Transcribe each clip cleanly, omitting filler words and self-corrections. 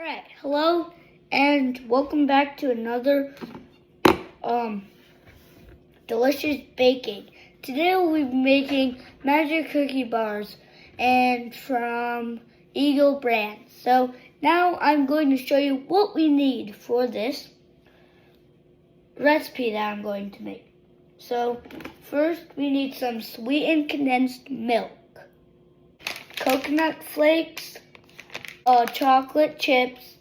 Alright, hello and welcome back to another delicious baking. Today we'll be making magic cookie bars and from Eagle brand. So now I'm going to show you what we need for this recipe that I'm going to make. So first we need some sweetened condensed milk, coconut flakes, chocolate chips,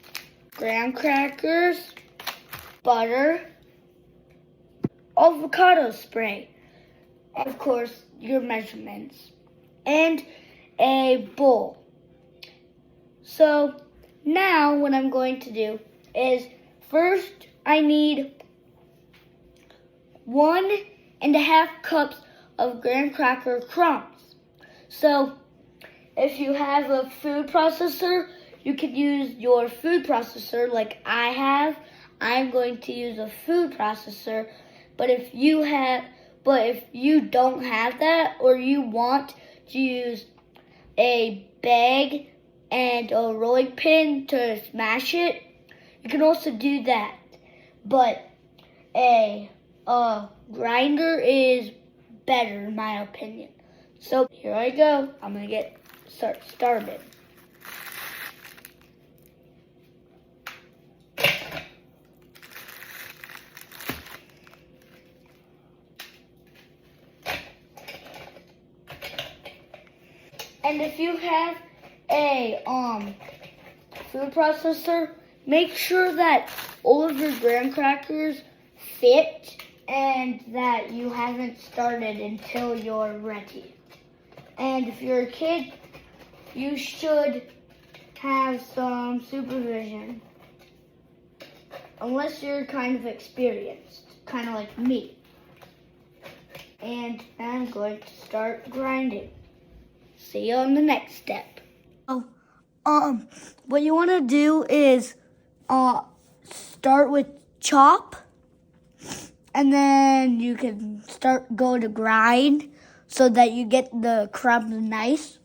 graham crackers, butter, avocado spray, of course your measurements, and a bowl. So now what I'm going to do is first I need 1.5 cups of graham cracker crumbs. So if you have a food processor, you could use your food processor like I have. I'm going to use a food processor, but if you don't have that or you want to use a bag and a rolling pin to smash it, you can also do that. But a grinder is better in my opinion. So here I go. I'm going to start started. And if you have a food processor, make sure that all of your graham crackers fit and that you haven't started until you're ready. And if you're a kid, you should have some supervision, unless you're kind of experienced, kind of like me. And I'm going to start grinding. See you on the next step. What you want to do is start with chop, and then you can go to grind so that you get the crumbs nice.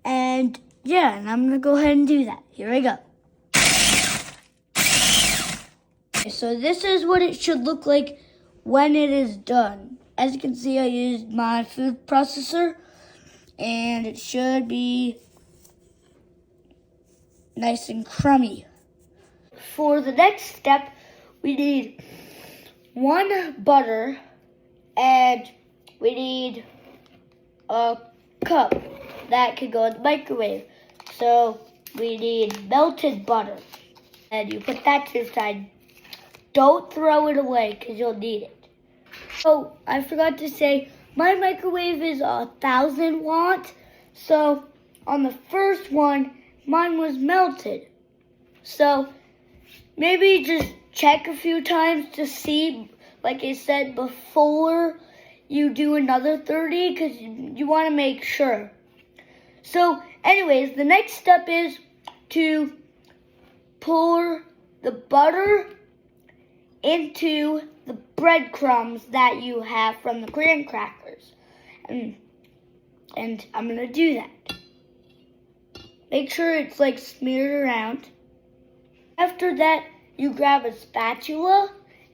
And yeah, and I'm gonna go ahead and do that. Here I go. Okay, so this is what it should look like when it is done. As you can see, I used my food processor, and it should be nice and crummy. For the next step, we need 1 butter, and we need a cup that could go in the microwave. So we need melted butter, and you put that to the side. Don't throw it away because you'll need it. Oh, I forgot to say, my microwave is 1,000 watt. So on the first one, mine was melted. So maybe just check a few times to see, like I said before, you do another 30 because you want to make sure. So anyways, the next step is to pour the butter into the breadcrumbs that you have from the graham crackers. And I'm going to do that. Make sure it's like smeared around. After that, you grab a spatula,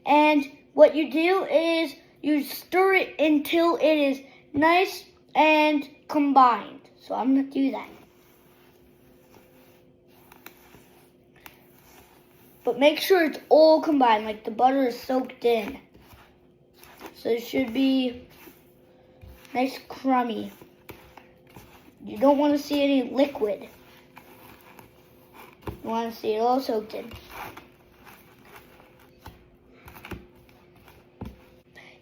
and what you do is you stir it until it is nice and combined. So I'm going to do that. But make sure it's all combined, like the butter is soaked in. So it should be nice crummy. You don't want to see any liquid. You want to see it all soaked in.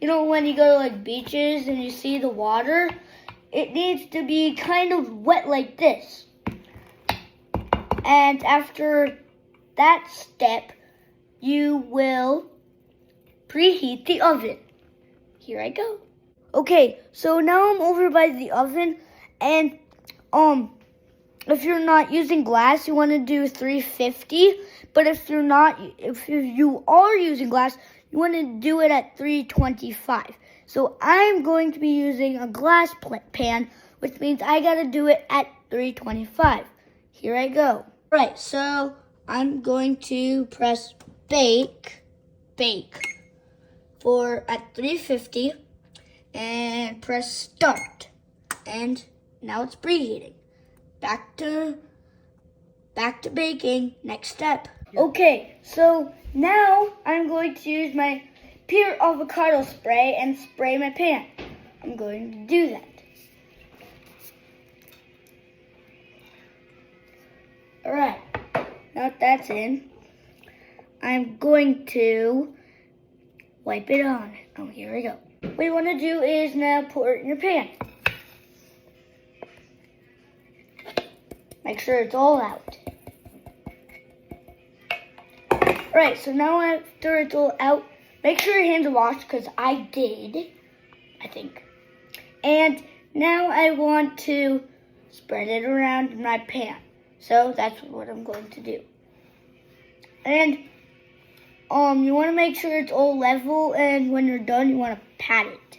You know, when you go to like beaches and you see the water, it needs to be kind of wet like this. And after that step, you will preheat the oven. Here I go. Okay, so now I'm over by the oven, and if you're not using glass, you want to do 350. But if you are using glass, you want to do it at 325. So I'm going to be using a glass pan, which means I got to do it at 325. Here I go. Right, so I'm going to press bake for at 350 and press start. And now it's preheating. Back to baking. Next step. Okay, so now I'm going to use my pure avocado spray and spray my pan. I'm going to do that. Alright, now that that's in, I'm going to wipe it on. Oh, here we go. What you want to do is now pour it in your pan. Make sure it's all out. Alright, so now after it's all out, make sure your hands are washed, because I did, I think. And now I want to spread it around in my pan. So that's what I'm going to do. And you want to make sure it's all level, and when you're done, you want to pat it.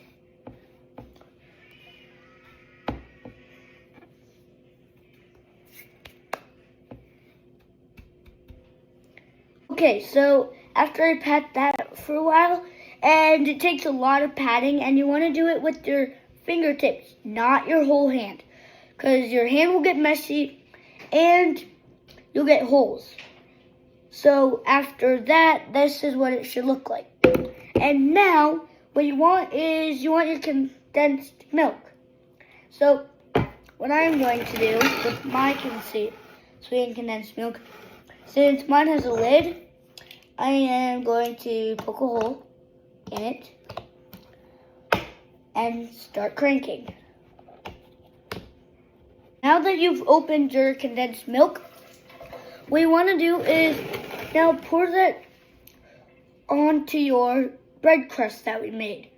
Okay, so after I pat that for a while, and it takes a lot of patting, and you want to do it with your fingertips, not your whole hand, because your hand will get messy and you'll get holes. So after that, this is what it should look like. And now, what you want is you want your condensed milk. So what I'm going to do with my sweet and condensed milk, since mine has a lid, I am going to poke a hole in it and start cranking. Now that you've opened your condensed milk, what you want to do is now pour that onto your bread crust that we made.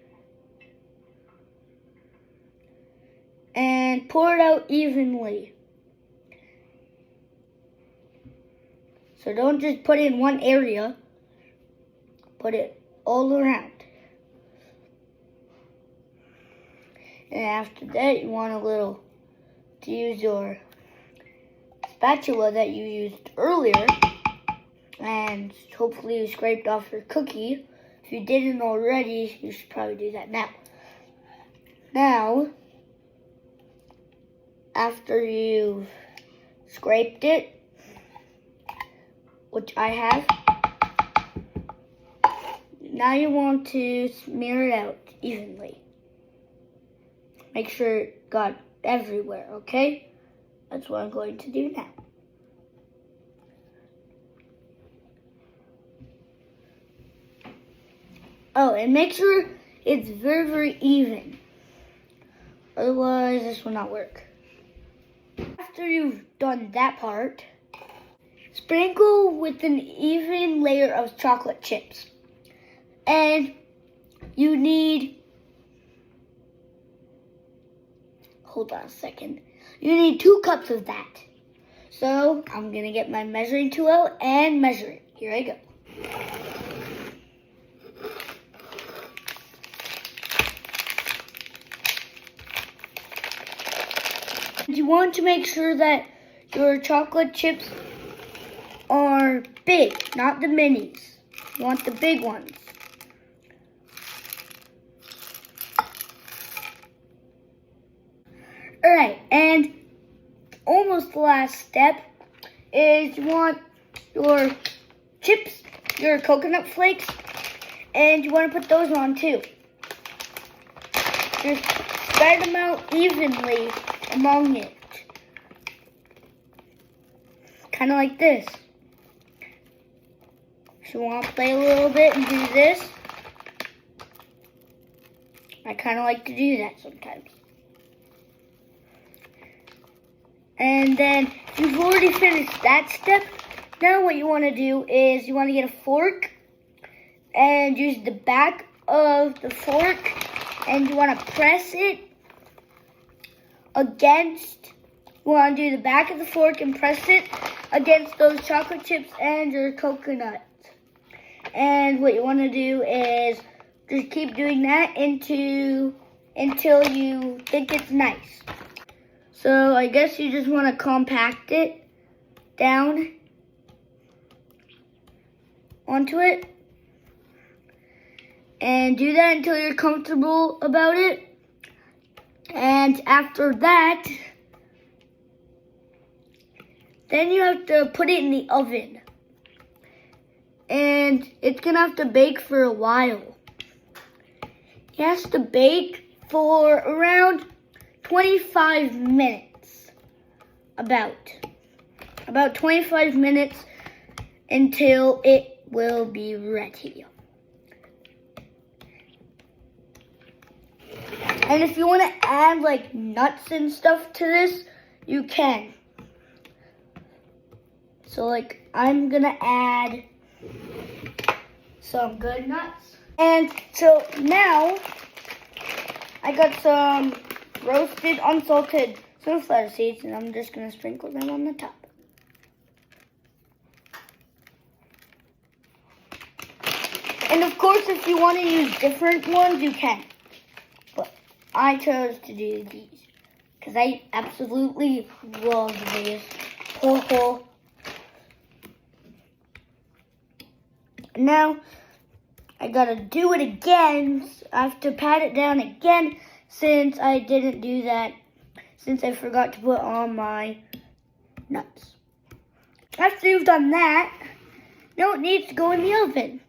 And pour it out evenly. So don't just put it in one area, put it all around. And after that, you want to use your spatula that you used earlier, and hopefully you scraped off your cookie. If you didn't already, you should probably do that now. Now, after you've scraped it, which I have, now you want to smear it out evenly. Make sure it got everywhere, okay? That's what I'm going to do now. Oh, and make sure it's very, very even. Otherwise, this will not work. After you've done that part, sprinkle with an even layer of chocolate chips. And you need, hold on a second. You need 2 cups of that. So I'm going to get my measuring tool out and measure it. Here I go. You want to make sure that your chocolate chips are big, not the minis. You want the big ones. Alright, and almost the last step is you want your chips, your coconut flakes, and you want to put those on too. Just spread them out evenly among it. Kind of like this. If you want to play a little bit and do this, I kind of like to do that sometimes. And then if you've already finished that step, now what you want to do is you want to get a fork and use the back of the fork, and you want to press it against, you want to do the back of the fork and press it against those chocolate chips and your coconut. And what you want to do is just keep doing that until you think it's nice. So I guess you just want to compact it down onto it. And do that until you're comfortable about it. And after that, then you have to put it in the oven. And it's gonna have to bake for a while. It has to bake for around 25 minutes. About 25 minutes until it will be ready. And if you want to add like nuts and stuff to this, you can. So like I'm gonna add some good nuts. And so now I got some roasted unsalted sunflower seeds, and I'm just gonna sprinkle them on the top. And of course, if you want to use different ones, you can. But I chose to do these because I absolutely love these. Now, I gotta do it again. I have to pat it down again since I didn't do that, since I forgot to put on my nuts. After you've done that, now it needs to go in the oven.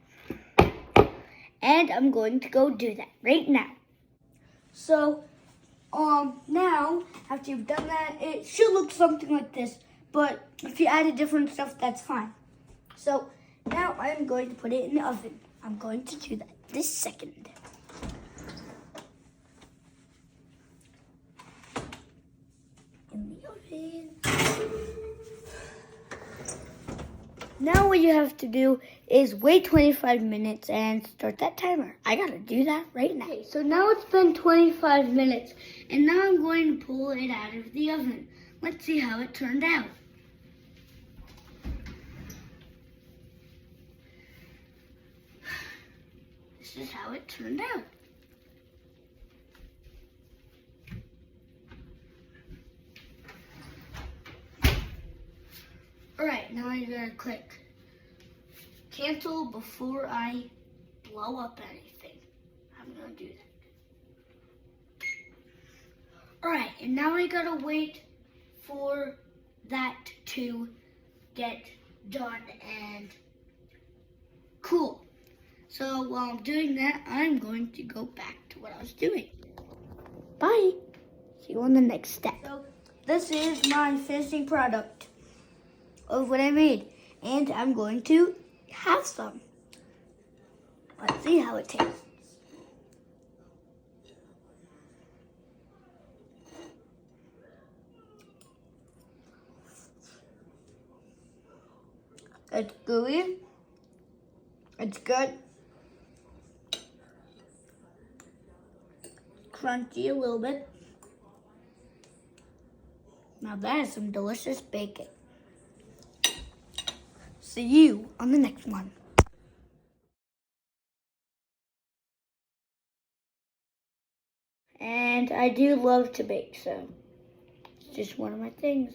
And I'm going to go do that right now. So, now, after you've done that, it should look something like this. But if you added different stuff, that's fine. So, now I'm going to put it in the oven. I'm going to do that this second. In the oven. Now what you have to do is wait 25 minutes and start that timer. I gotta do that right now. Okay, so now it's been 25 minutes, and now I'm going to pull it out of the oven. Let's see how it turned out. This is how it turned out. Alright, now I'm gonna click cancel before I blow up anything. I'm gonna do that. Alright, and now I gotta wait for that to get done and cool. So while I'm doing that, I'm going to go back to what I was doing. Bye. See you on the next step. So this is my finishing product of what I made, and I'm going to have some. Let's see how it tastes. It's gooey. It's good. Crunchy a little bit. Now that is some delicious bacon. See you on the next one. And I do love to bake, so it's just one of my things.